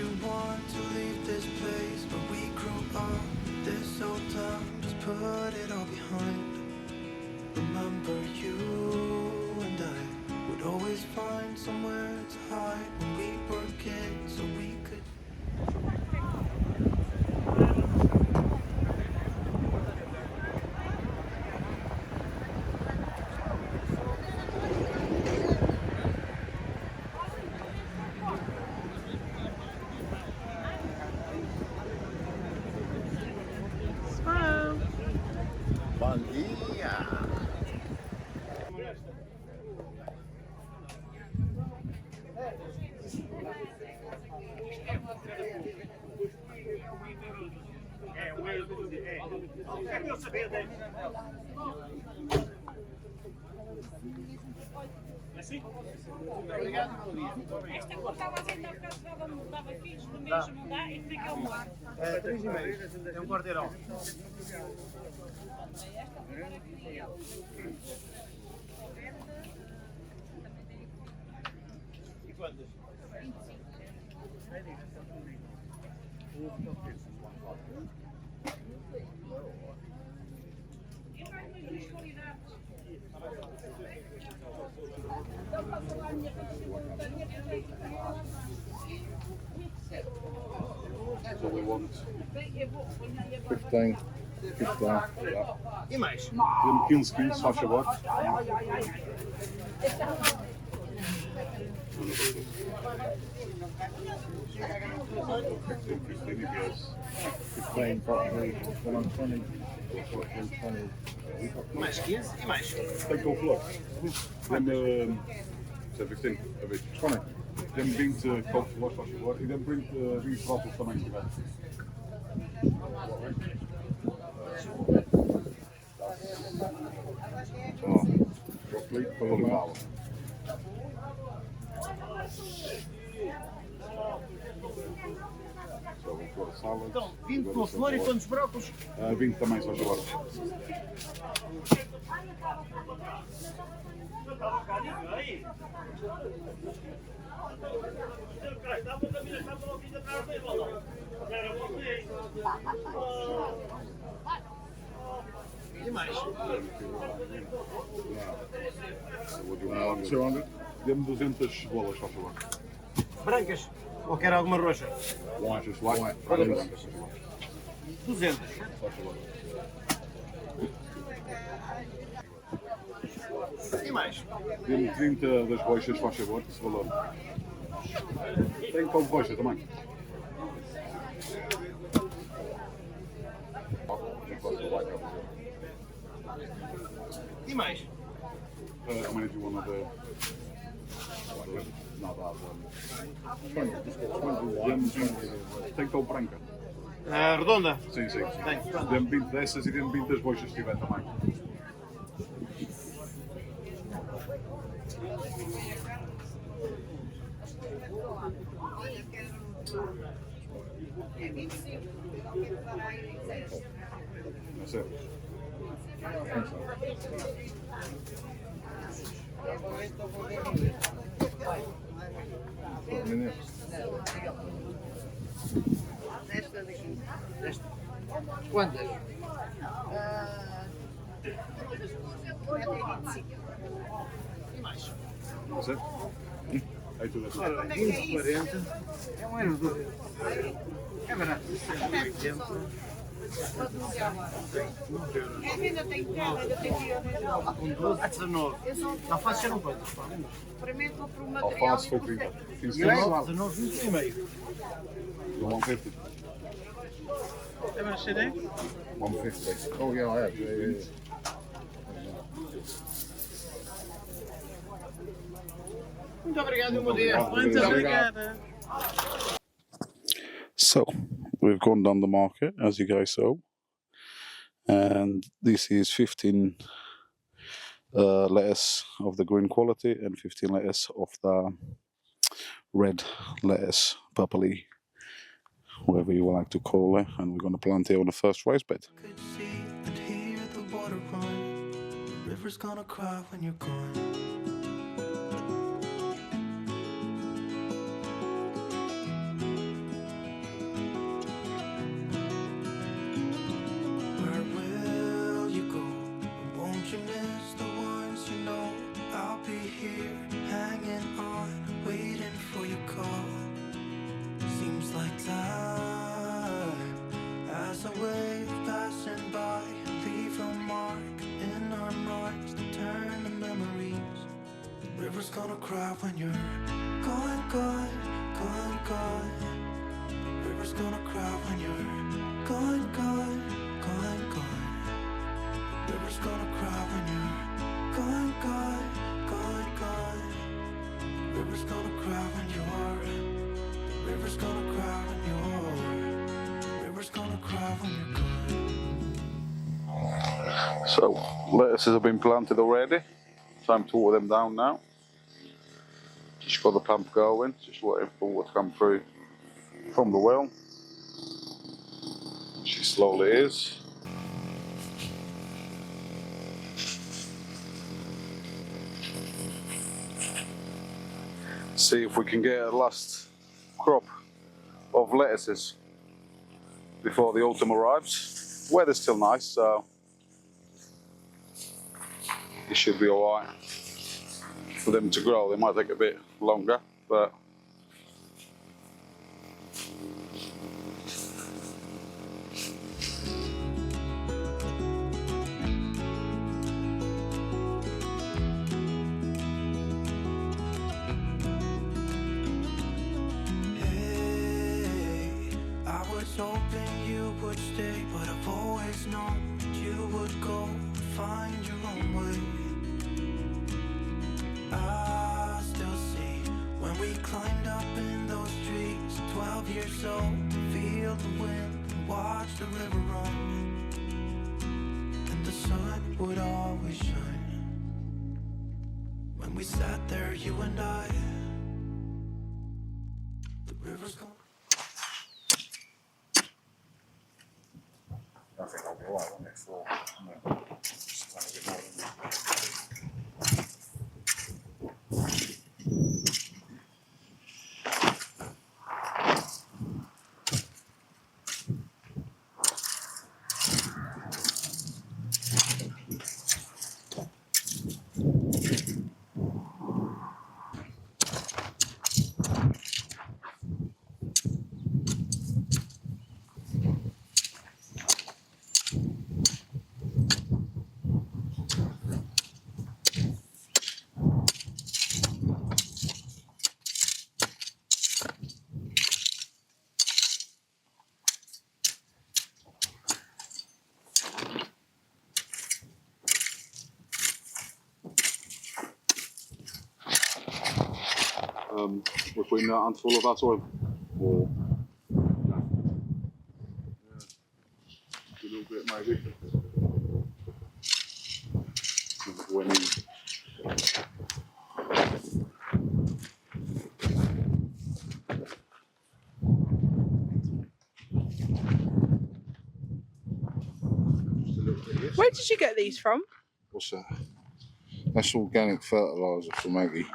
you want to leave this place where we grew up, this old town, just put it all behind. Remember you and I would always find somewhere to hide when we were kids so we could. Bom dia! Esta cortava assim na casa dava filhos do mesmo, não dá? E fica um ar. É 3,5. É um quarteirão. E quantas? 25. E mais umas duas qualidades. So we want 15, 15, yeah. E mais? Dê-me 15 quilos, faz favor. Mais 15 e mais? Tem com flor. Dê-me 15, a ver. 20. Dê-me 20 couve-flores, faz favor. E dê-me 20 brócolis também, se tiver. Brócolis para levá-lo. Só vou pôr salada. Então, 20 com flor e quantos brócolis? 20 também, se faz favor. E mais? 200. Dê-me 200 cebolas, faz favor. Brancas? Ou quer alguma roxa? Lancas, lancas. 200. Faz favor. E mais? Dê-me 30 das roxas, faz favor, esse valor. Tem couve roxa também. E mais? How many do you want of the... Not that one. Tem couve branca. Redonda? Sim, sim. Tem. Dê-me 20 dessas e dê-me 20 das roxas se tiver também. That's it. Esta daqui. Quantas? 25. E mais? That's it. Aí tudo assim. Ora, 20, 40. É um euro. É barato. 80. É que ainda tenho cara, ainda tenho que ir ao melhor. Com 12 a 19. Não faço já não quantas? Primeiro vou para o material. Alface foi 30. 15 E aí, quilos. 19, 20 e meio. 150. É mais CD? 150. Oh yeah, I have. Muito obrigado e um bom dia. Muito obrigada. So, we've gone down the market, as you guys saw, and this is 15 lettuce of the green quality and 15 lettuce of the red lettuce, purpley, whatever you would like to call it, and we're going to plant it on the first raised bed. Could see and hear the water run. The river's gonna cry when you're gone. cry when you're gone, gone, gone, gone. The river's gonna cry when you're gone, gone, gone, gone. The river's gonna cry when you're gone, gone, gone, gone. The river's gonna cry when you're. The river's gonna cry when you're. The river's gonna cry when you're gone. So, lettuces have been planted already. Time to water them down now. Just got the pump going, just waiting for water to come through from the well. She slowly is. See if we can get a last crop of lettuces before the autumn arrives. Weather's still nice, so it should be alright for them to grow. They might take a bit longer, but I was hoping you would stay, but I've always known that you would go and find your own way. I still see when we climbed up in those trees, 12 years old, to feel the wind and watch the river run. And the sun would always shine when we sat there, you and I. The river's gone. I think I'll be alright on this floor. If we not handful of that oil, or yeah, a little bit maybe. When Where did you get these from? what's that? That's organic fertiliser from Maggie.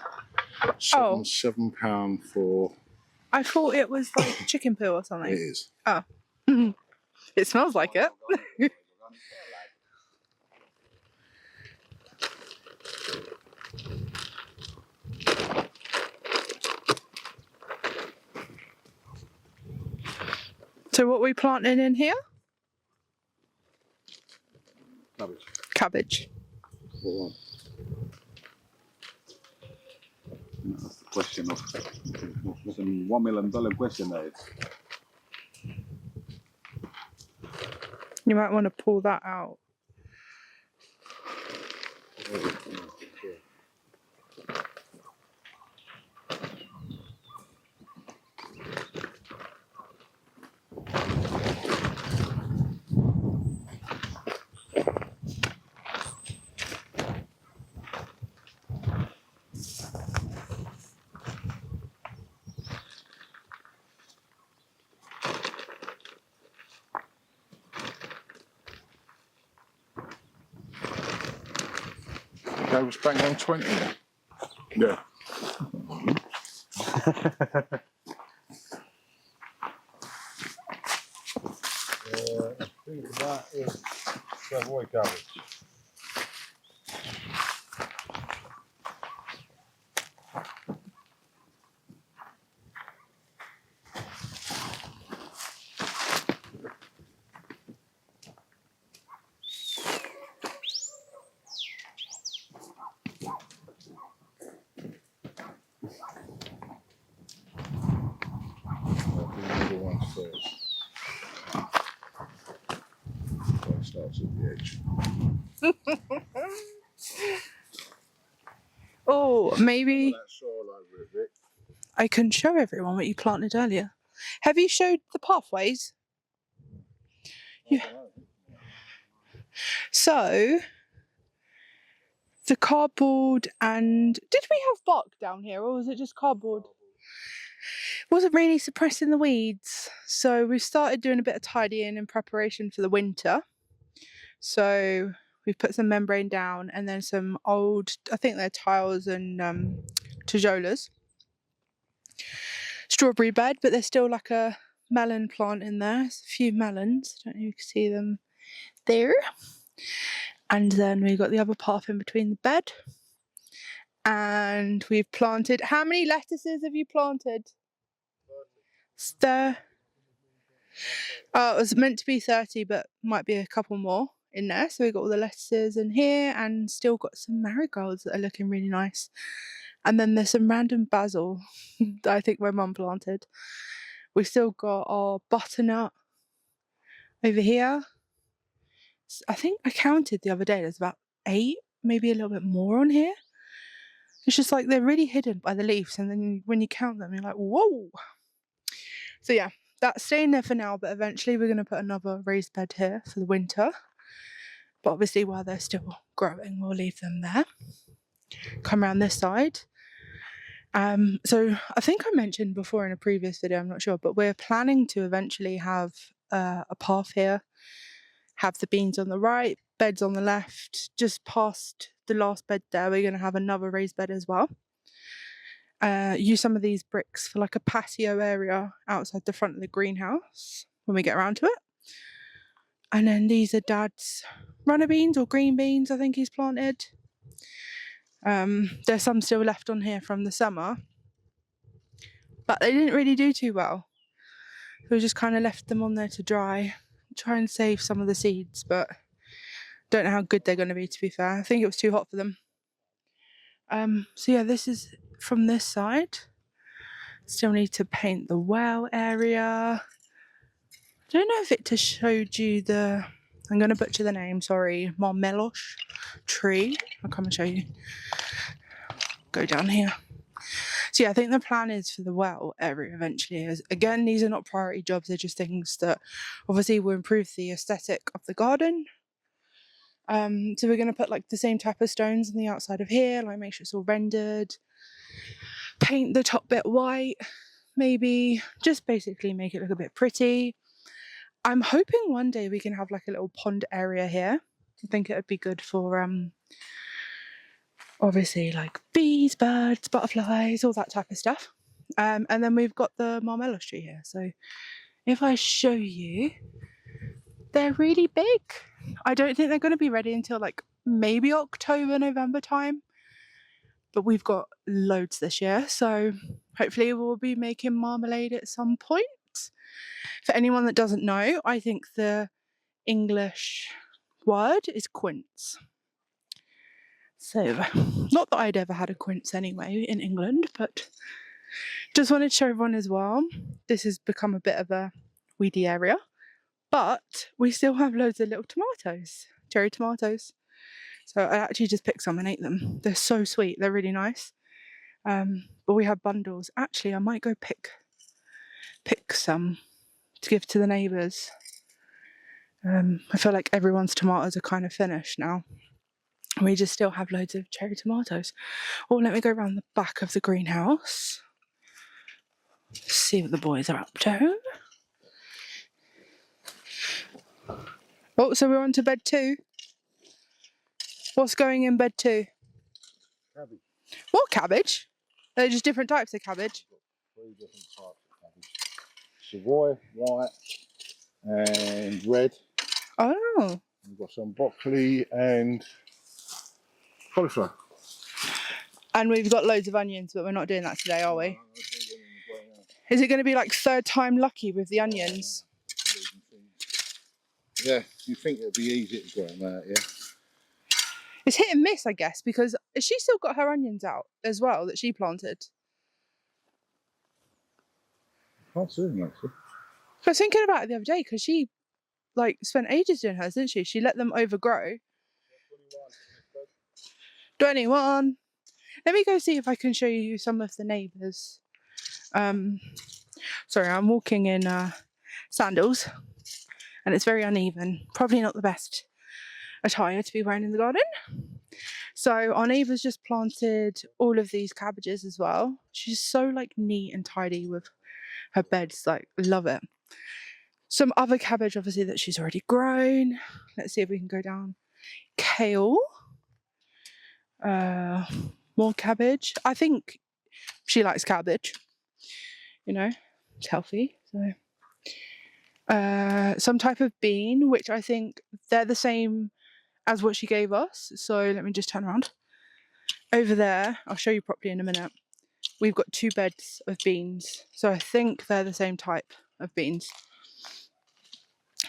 Oh. £7 for. I thought it was like chicken poo or something. It is. Oh. It smells like it. So what are we planting in here? Cabbage. Cabbage. All right. That's the question of. That's a $1 million question, that is. You might want to pull that out. That was bang on 20. Yeah. I think that is Savoy cabbage. upstairs. So it starts at the edge. Oh, maybe That soil over a bit. I can show everyone what you planted earlier. Have you showed the pathways? Yeah. So, the cardboard and... Did we have bark down here or was it just cardboard? Wasn't really suppressing the weeds. So we started doing a bit of tidying in preparation for the winter. So we've put some membrane down and then some old, I think they're tiles and tijolas. Strawberry bed, but there's still like a melon plant in there. There's a few melons. I don't know if you can see them there. And then we've got the other path in between the bed. And we've planted, how many lettuces have you planted? Oh, it was meant to be 30, but might be a couple more in there. So we've got all the lettuces in here and still got some marigolds that are looking really nice. And then there's some random basil that I think my mum planted. We've still got our butternut over here. I think I counted the other day, there's about 8, maybe a little bit more on here. It's just like they're really hidden by the leaves, and then when you count them, you're like, whoa. So yeah, that's staying there for now, but eventually we're going to put another raised bed here for the winter. But obviously while they're still growing, we'll leave them there. Come around this side. So I think I mentioned before in a previous video, I'm not sure, but we're planning to eventually have a path here, have the beans on the right, beds on the left. Just past the last bed there, we're going to have another raised bed as well. Use some of these bricks for like a patio area outside the front of the greenhouse when we get around to it. And then these are Dad's runner beans or green beans, I think he's planted. There's some still left on here from the summer, but they didn't really do too well. So we just kind of left them on there to dry, try and save some of the seeds, but don't know how good they're going to be, to be fair. I think it was too hot for them. So yeah, this is from this side. Still need to paint the well area. I don't know if it just showed you the, I'm going to butcher the name, sorry, marmeloche tree. I'll come and show you. Go down here. So yeah, I think the plan is for the well area eventually is, again, these are not priority jobs, they're just things that obviously will improve the aesthetic of the garden. So we're going to put like the same type of stones on the outside of here, like make sure it's all rendered. Paint the top bit white, maybe, just basically make it look a bit pretty. I'm hoping one day we can have like a little pond area here. I think it would be good for obviously like bees, birds, butterflies, all that type of stuff. And then we've got the marmeloche tree here. So if I show you, they're really big. I don't think they're going to be ready until like maybe October, November time. But we've got loads this year, so hopefully we'll be making marmalade at some point. For anyone that doesn't know, I think the English word is quince. So, not that I'd ever had a quince anyway in England, but just wanted to show everyone as well. This has become a bit of a weedy area, but we still have loads of little tomatoes, cherry tomatoes. So I actually just picked some and ate them. They're so sweet, they're really nice. But we have bundles. Actually, I might go pick some to give to the neighbours. I feel like everyone's tomatoes are kind of finished now. We just still have loads of cherry tomatoes. Oh, let me go around the back of the greenhouse. See what the boys are up to. Oh, so we're on to bed 2. What's going in bed 2? Cabbage. What cabbage? They're just different types of cabbage. 3 different types of cabbage. Savoy, white, and red. Oh. We've got some broccoli and cauliflower. And we've got loads of onions, but we're not doing that today, are we? Is it going to be like 3rd time lucky with the onions? Yeah, you think it'd be easy to get them out, yeah? It's hit and miss, I guess, because has she still got her onions out as well that she planted? Can't see them actually. I was thinking about it the other day because she like spent ages doing hers, didn't she? She let them overgrow. 21. Let me go see if I can show you some of the neighbours. Sorry, I'm walking in sandals and it's very uneven. Probably not the best attire to be wearing in the garden. So our neighbour's just planted all of these cabbages as well. She's so like neat and tidy with her beds, like love it. Some other cabbage obviously that she's already grown. Let's see if we can go down. Kale. More cabbage. I think she likes cabbage. You know, it's healthy. So some type of bean, which I think they're the same as what she gave us. So let me just turn around. Over there, I'll show you properly in a minute. We've got 2 beds of beans. So I think they're the same type of beans.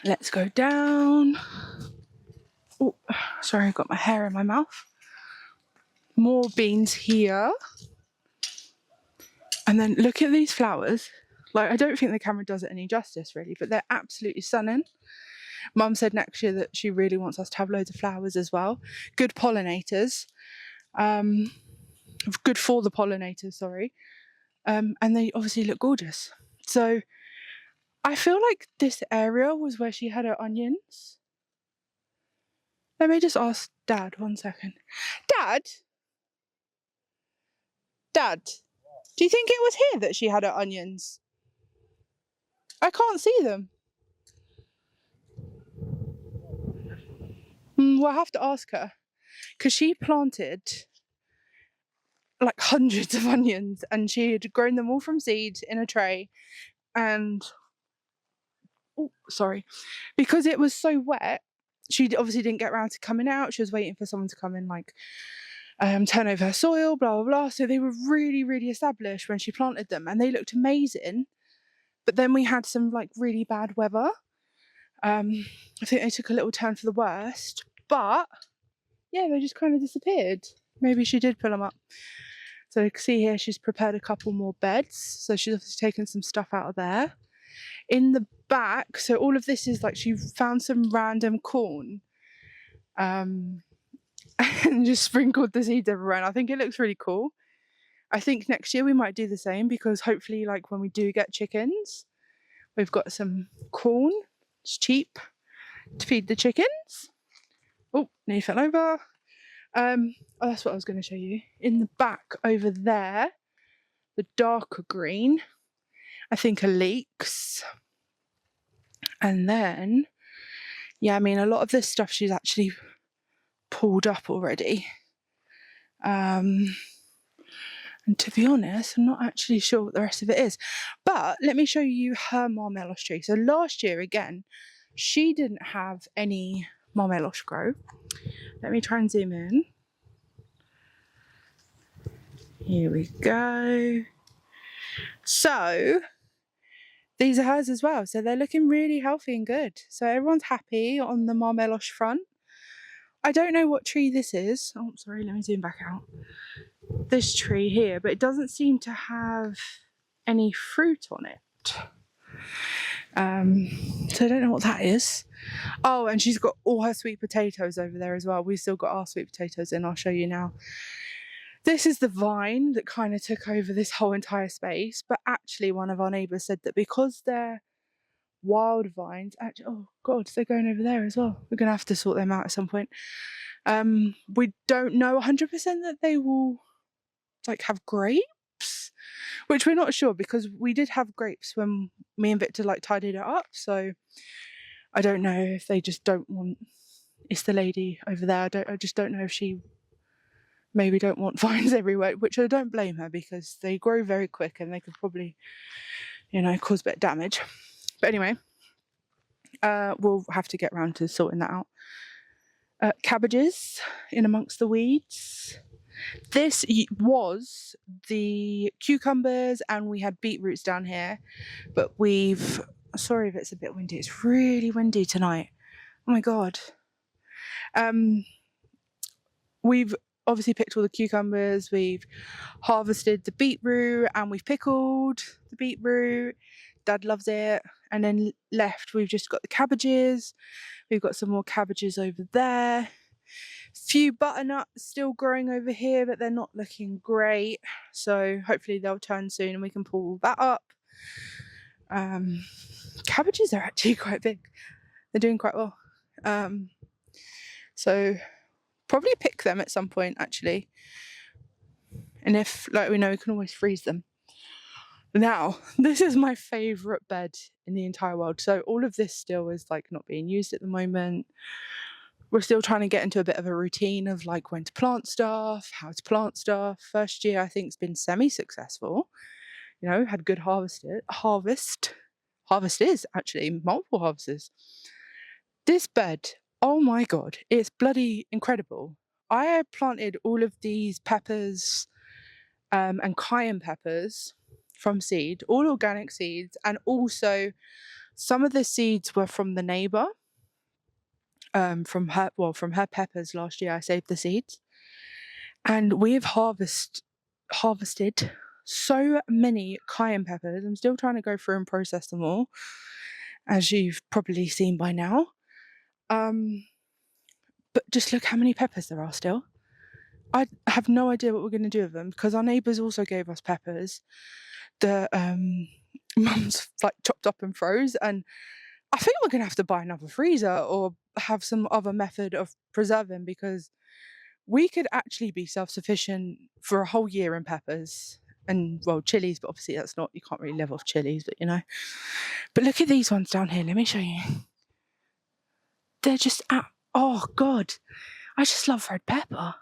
Let's go down. Oh, sorry, I got my hair in my mouth. More beans here. And then look at these flowers. Like, I don't think the camera does it any justice really, but they're absolutely stunning. Mum said next year that she really wants us to have loads of flowers as well. Good pollinators. Good for the pollinators, sorry. And they obviously look gorgeous. So I feel like this area was where she had her onions. Let me just ask Dad 1 second. Dad? Dad, do you think it was here that she had her onions? I can't see them. We'll have to ask her. Because she planted like hundreds of onions and she had grown them all from seed in a tray. And, oh, sorry. Because it was so wet, she obviously didn't get around to coming out. She was waiting for someone to come in, like, turn over her soil, blah, blah, blah. So they were really, really established when she planted them and they looked amazing. But then we had some like really bad weather. I think they took a little turn for the worst, but yeah, they just kind of disappeared. Maybe she did pull them up. So you can see here she's prepared a couple more beds. So she's obviously taken some stuff out of there. In the back, so all of this is like she found some random corn and just sprinkled the seeds everywhere. And I think it looks really cool. I think next year we might do the same because hopefully like when we do get chickens, we've got some corn. It's cheap to feed the chickens. Oh, nearly fell over. Oh, that's what I was going to show you. In the back over there, the darker green, I think are leeks. And then, yeah, I mean, a lot of this stuff she's actually pulled up already. And to be honest, I'm not actually sure what the rest of it is. But let me show you her marmelos tree. So last year, again, she didn't have any marmelos grow. Let me try and zoom in. Here we go. So these are hers as well. So they're looking really healthy and good. So everyone's happy on the marmelos front. I don't know what tree this is. Oh, sorry, let me zoom back out. This tree here, but it doesn't seem to have any fruit on it. So I don't know what that is. Oh, and she's got all her sweet potatoes over there as well. We've still got our sweet potatoes in. I'll show you now. This is the vine that kind of took over this whole entire space, but actually one of our neighbours said that because they're wild vines, actually, oh god, they're going over there as well. We're gonna have to sort them out at some point. We don't know 100% that they will like have grapes, which we're not sure because we did have grapes when me and Victor like tidied it up. So I don't know if they just don't want. It's the lady over there. I just don't know if she maybe don't want vines everywhere, which I don't blame her because they grow very quick and they could probably, you know, cause a bit of damage. But anyway, we'll have to get around to sorting that out. Cabbages in amongst the weeds. This was the cucumbers and we had beetroots down here, but we've, sorry if it's a bit windy, it's really windy tonight. Oh my god. We've obviously picked all the cucumbers, we've harvested the beetroot and we've pickled the beetroot. Dad loves it. And then left, we've just got the cabbages. We've got some more cabbages over there. Few butternuts still growing over here, but they're not looking great. So hopefully they'll turn soon and we can pull that up. Cabbages are actually quite big. They're doing quite well. So probably pick them at some point actually. And if, like we know, we can always freeze them. Now, this is my favourite bed in the entire world. So all of this still is like not being used at the moment. We're still trying to get into a bit of a routine of like when to plant stuff, how to plant stuff. First year I think it's been semi-successful. You know, had good harvest is actually multiple harvests. This bed, oh my god, it's bloody incredible. I planted all of these peppers and cayenne peppers from seed, all organic seeds, and also some of the seeds were from the neighbour. From her peppers last year I saved the seeds, and we've harvested so many cayenne peppers. I'm still trying to go through and process them all, as you've probably seen by now. But just look how many peppers there are still. I have no idea what we're going to do with them, because our neighbours also gave us peppers that mum's like chopped up and froze, and I think we're going to have to buy another freezer or have some other method of preserving, because we could actually be self-sufficient for a whole year in peppers and, well, chilies, but obviously that's not, you can't really live off chilies, but you know. But look at these ones down here. Let me show you. They're just, oh God, I just love red pepper.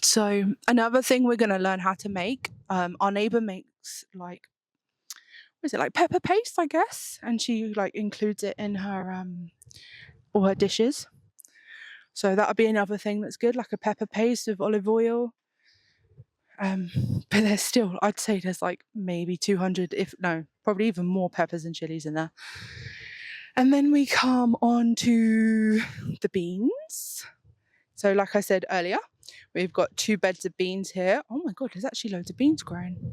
So another thing we're going to learn how to make, our neighbour makes like, what is it, like pepper paste, I guess, and she like includes it in her all her dishes. So that'll be another thing that's good, like a pepper paste with olive oil. But there's still, I'd say there's like maybe 200, if no, probably even more peppers and chilies in there. And then we come on to the beans. So like I said earlier, we've got 2 beds of beans here. Oh my God, there's actually loads of beans growing.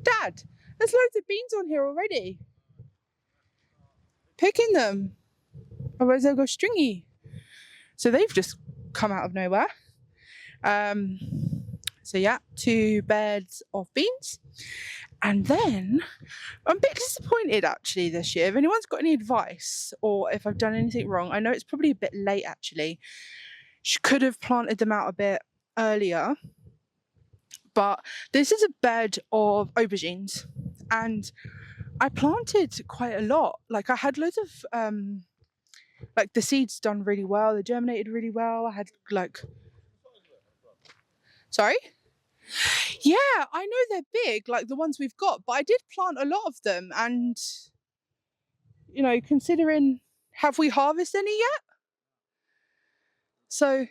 Dad, there's loads of beans on here already. Picking them. Otherwise they'll go stringy. So they've just come out of nowhere. So yeah, 2 beds of beans. And then I'm a bit disappointed actually this year. If anyone's got any advice or if I've done anything wrong, I know it's probably a bit late actually. She could have planted them out a bit earlier. But this is a bed of aubergines, and I planted quite a lot. Like I had loads of like the seeds done really well, they germinated really well. I had like, sorry? Yeah, I know they're big, like the ones we've got, but I did plant a lot of them, and you know, considering, have we harvested any yet? So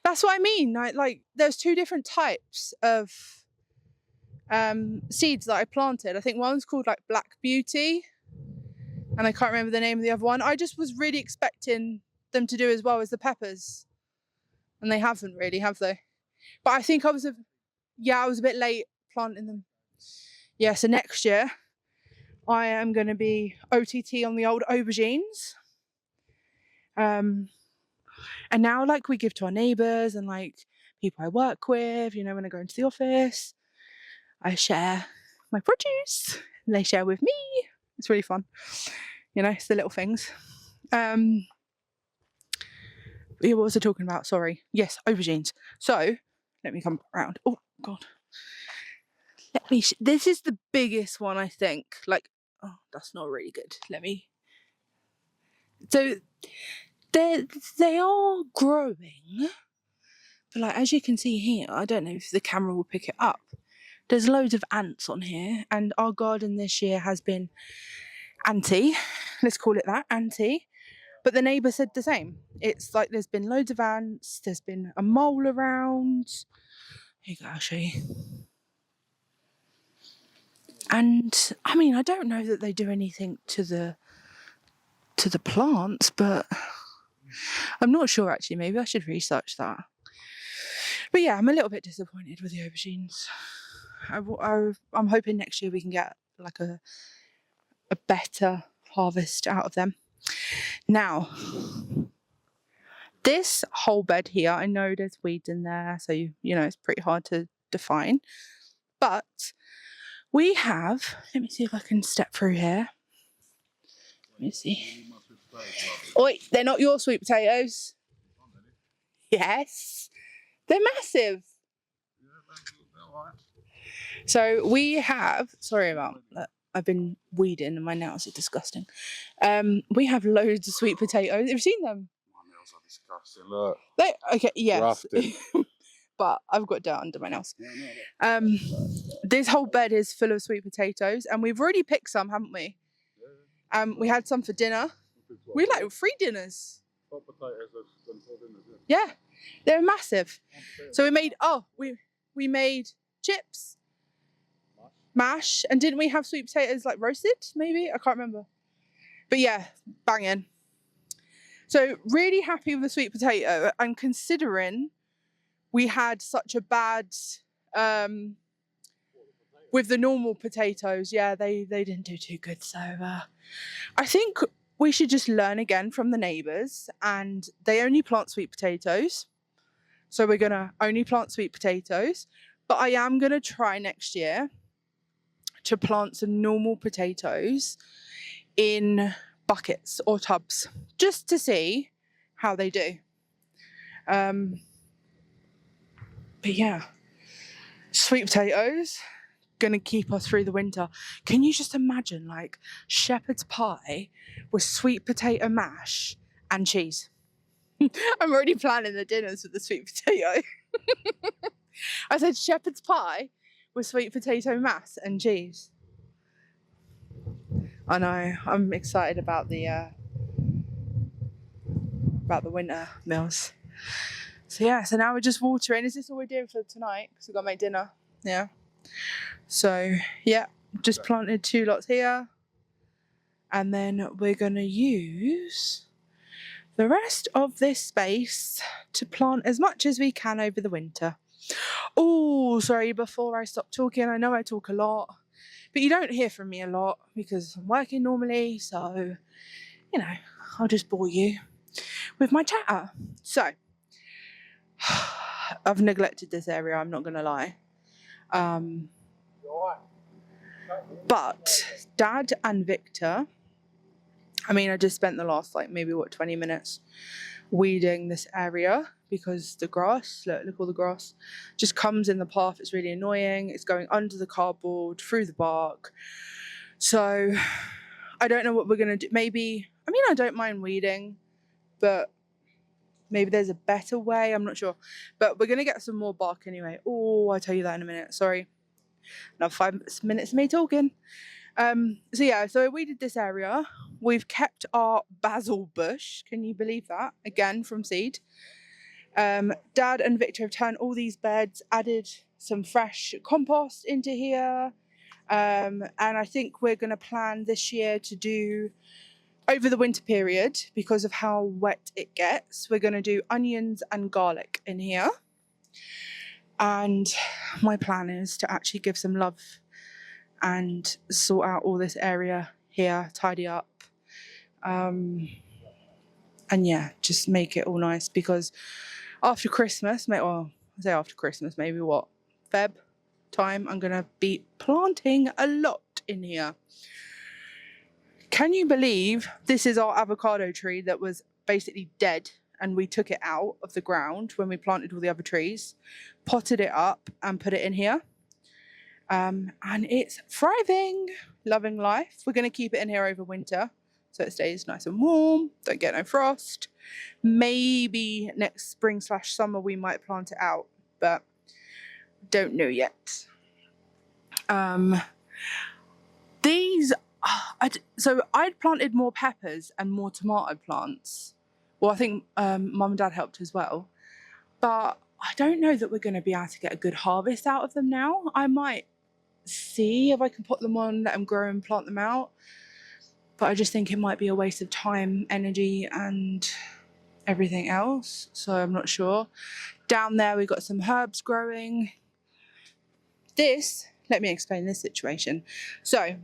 that's what I mean. Like there's 2 different types of seeds that I planted. I think one's called like Black Beauty, and I can't remember the name of the other one. I just was really expecting them to do as well as the peppers, and they haven't really, have they? But I think I was a bit late planting them. Yeah, so next year I am going to be OTT on the old aubergines. And now like we give to our neighbours and like people I work with, you know, when I go into the office, I share my produce and they share with me. It's really fun. You know, it's the little things. Yeah, what was I talking about? Sorry. Yes, aubergines. So let me come around. Oh God. This is the biggest one, I think. Like, oh, that's not really good. So they are growing, but like as you can see here, I don't know if the camera will pick it up. There's loads of ants on here, and our garden this year has been anti. Let's call it that, anti. But the neighbour said the same. It's like there's been loads of ants. There's been a mole around. Here you go, I'll show you. And I mean, I don't know that they do anything to the plants, but I'm not sure actually. Maybe I should research that. But yeah, I'm a little bit disappointed with the aubergines. I'm hoping next year we can get like a better harvest out of them. Now, this whole bed here, I know there's weeds in there, so you know it's pretty hard to define. But we have, let me see if I can step through here. Let me see. Oi, they're not your sweet potatoes. Yes, they're massive. So we have, sorry about that, I've been weeding and my nails are disgusting. We have loads of sweet potatoes. Have you seen them? My nails are disgusting. Look. Okay, yes. Grafted. But I've got dirt under my nails. This whole bed is full of sweet potatoes, and we've already picked some, haven't we? We had some for dinner. We had like 3 dinners. Yeah, they're massive. So we made we made chips, mash, and didn't we have sweet potatoes like roasted? Maybe I can't remember. But yeah, banging. So really happy with the sweet potato, and considering we had such a bad with the normal potatoes, yeah, they didn't do too good. So I think we should just learn again from the neighbours, and they only plant sweet potatoes. So we're gonna only plant sweet potatoes, but I am gonna try next year to plant some normal potatoes in buckets or tubs, just to see how they do. But yeah, sweet potatoes, gonna keep us through the winter. Can you just imagine like shepherd's pie with sweet potato mash and cheese? I'm already planning the dinners with the sweet potato. I said shepherd's pie with sweet potato mash and cheese. I know, I'm excited about the winter meals. So yeah, so now we're just watering. Is this all we're doing for tonight? Because we've got to make dinner. Yeah. So yeah, just planted 2 lots here. And then we're going to use the rest of this space to plant as much as we can over the winter. Oh, sorry, before I stop talking, I know I talk a lot, but you don't hear from me a lot because I'm working normally. So, you know, I'll just bore you with my chatter. So, I've neglected this area, I'm not going to lie. But Dad and Victor, I mean, I just spent the last like maybe 20 minutes weeding this area because the grass, look all the grass, just comes in the path. It's really annoying. It's going under the cardboard, through the bark. So I don't know what we're going to do. Maybe, I mean, I don't mind weeding, but maybe there's a better way. I'm not sure. But we're going to get some more bark anyway. Oh, I'll tell you that in a minute. Sorry. Now 5 minutes of me talking. So yeah, so we did this area. We've kept our basil bush. Can you believe that? Again, from seed. Dad and Victor have turned all these beds, added some fresh compost into here. And I think we're going to plan this year to do, over the winter period, because of how wet it gets, we're going to do onions and garlic in here. And my plan is to actually give some love and sort out all this area here, tidy up. And yeah, just make it all nice, because after Christmas, well, I say after Christmas, maybe what, Feb time, I'm going to be planting a lot in here. Can you believe this is our avocado tree that was basically dead, and we took it out of the ground when we planted all the other trees, potted it up and put it in here. And it's thriving, loving life. We're going to keep it in here over winter so it stays nice and warm, don't get no frost. Maybe next spring/summer we might plant it out, but don't know yet. So I'd planted more peppers and more tomato plants. Well, I think Mum and Dad helped as well. But I don't know that we're going to be able to get a good harvest out of them now. I might see if I can put them on, let them grow and plant them out. But I just think it might be a waste of time, energy and everything else. So I'm not sure. Down there we've got some herbs growing. This let me explain this situation. So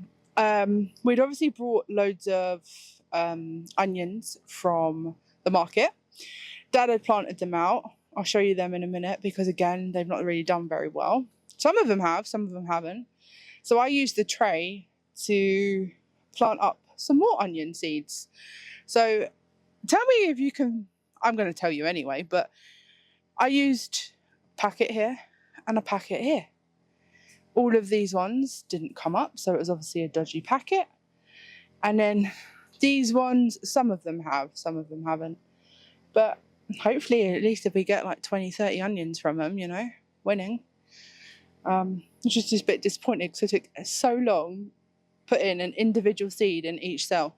we'd obviously brought loads of onions from the market. Dad had planted them out. I'll show you them in a minute because again, they've not really done very well. Some of them have, some of them haven't. So I used the tray to plant up some more onion seeds. So tell me if you can, I'm going to tell you anyway, but I used a packet here and a packet here. All of these ones didn't come up, so it was obviously a dodgy packet. And then these ones, some of them have, some of them haven't. But hopefully, at least if we get like 20, 30 onions from them, you know, winning. Which is just a bit disappointing because it took so long putting an individual seed in each cell.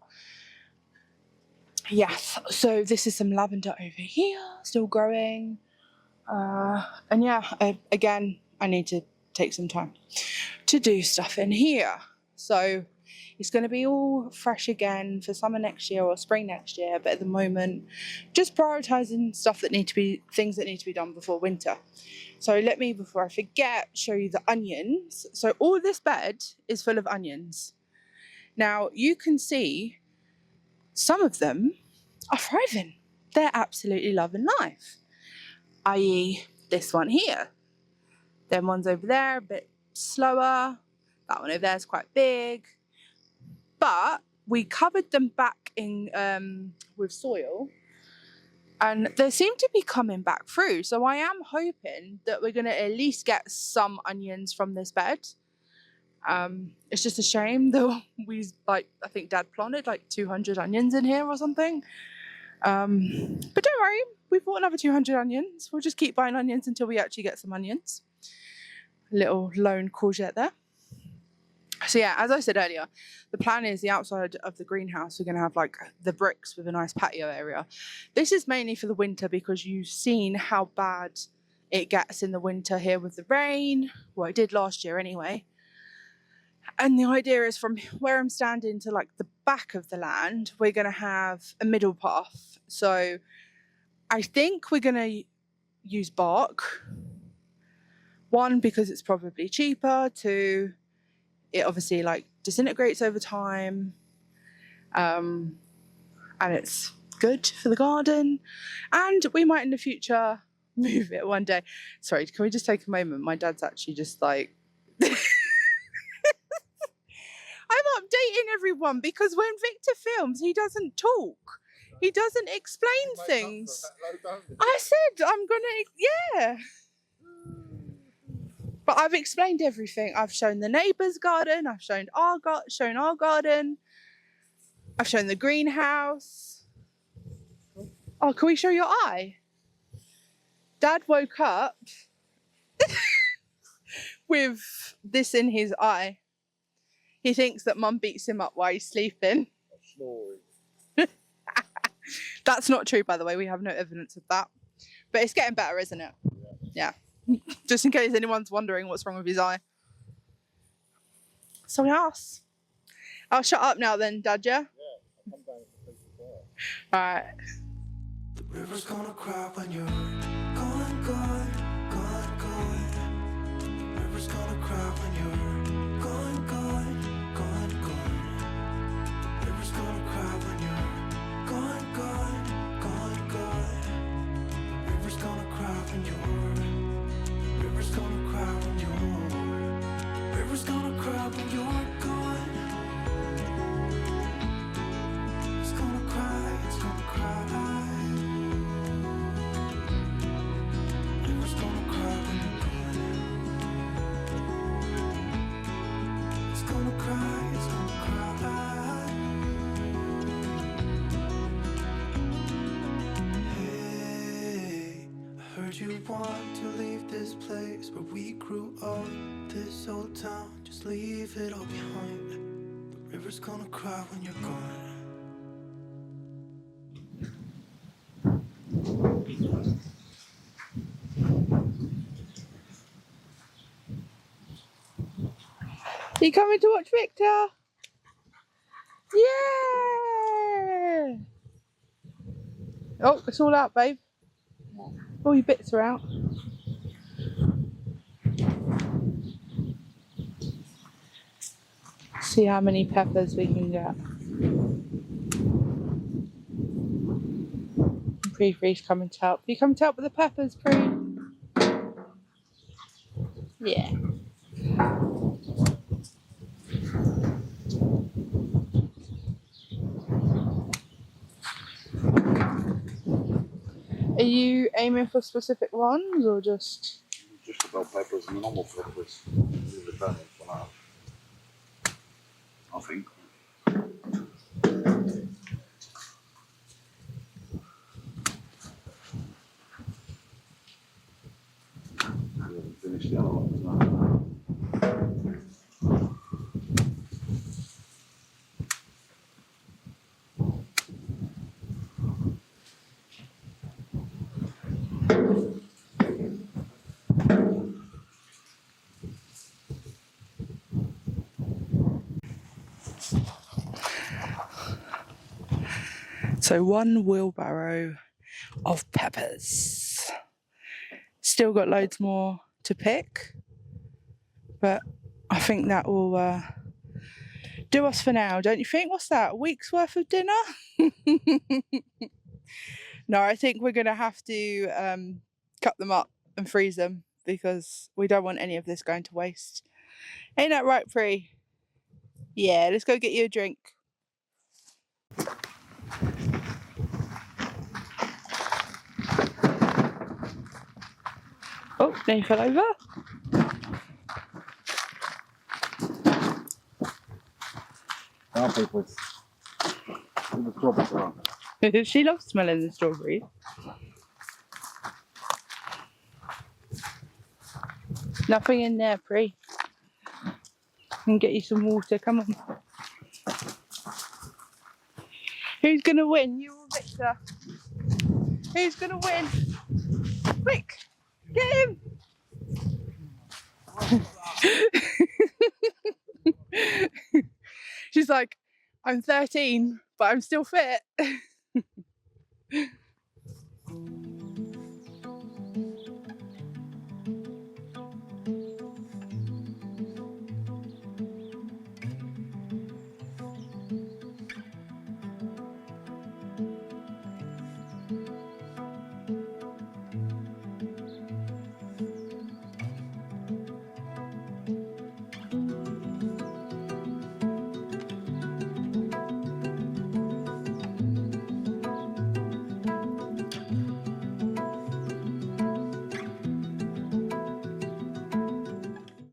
Yes, so this is some lavender over here, still growing. And yeah, again, I need to take some time to do stuff in here. So it's going to be all fresh again for summer next year or spring next year. But at the moment, just prioritizing stuff that need to be, things that need to be done before winter. So let me, before I forget, show you the onions. So all this bed is full of onions. Now you can see some of them are thriving. They're absolutely loving life. I.e. this one here. Them ones over there, a bit slower. That one over there is quite big. But we covered them back in with soil. And they seem to be coming back through. So I am hoping that we're going to at least get some onions from this bed. It's just a shame that I think Dad planted like 200 onions in here or something. But don't worry, we bought another 200 onions. We'll just keep buying onions until we actually get some onions. A little lone courgette there. So yeah, as I said earlier, the plan is the outside of the greenhouse, we're going to have like the bricks with a nice patio area. This is mainly for the winter because you've seen how bad it gets in the winter here with the rain. Well, it did last year anyway. And the idea is from where I'm standing to like the back of the land, we're going to have a middle path. So I think we're going to use bark. One, because it's probably cheaper. Two, it obviously like disintegrates over time. And it's good for the garden. And we might in the future move it one day. Sorry, can we just take a moment? My dad's actually just like... I'm updating everyone because when Victor films, he doesn't talk. He doesn't explain things. I said I'm gonna, yeah. But I've explained everything. I've shown the neighbour's garden. I've shown our garden. I've shown the greenhouse. Oh, can we show your eye? Dad woke up with this in his eye. He thinks that Mum beats him up while he's sleeping. That's not true, by the way. We have no evidence of that. But it's getting better, isn't it? Yeah. Just in case anyone's wondering what's wrong with his eye. So yes. I'll shut up now then, Dad, yeah? Yeah, I'll come down and speak to you. Alright. The river's gonna cry when you're gone, gone, gone, gone. The river's gonna cry when you're gone, gone, gone, gone. The river's gonna cry when you're gone, gone, gone, gone. The river's gonna cry when you're, the river's gonna cry when you're, the river's gonna cry when you're gone. It's gonna cry, it's gonna cry. You want to leave this place where we grew up, this old town, just leave it all behind. The river's gonna cry when you're gone. You coming to watch Victor? Yeah! Oh, it's all out, babe. All your bits are out. See how many peppers we can get. Free's coming to help. You come to help with the peppers, Free? Yeah. Are you aiming for specific ones or just? Just the bell peppers and the normal peppers. Leave it done for now. I think. We haven't finished the other ones now. So 1 wheelbarrow of peppers. Still got loads more to pick, but I think that will do us for now, don't you think? What's that, a week's worth of dinner? No, I think we're gonna have to cut them up and freeze them because we don't want any of this going to waste. Ain't that right, Free? Yeah, let's go get you a drink. Oh, no, you fell over. Now people, it's the strawberries are. She loves smelling the strawberries. Nothing in there, Free. I can get you some water, come on. Who's gonna win, you or Victor? Who's gonna win? Quick, get him! She's like, I'm 13, but I'm still fit.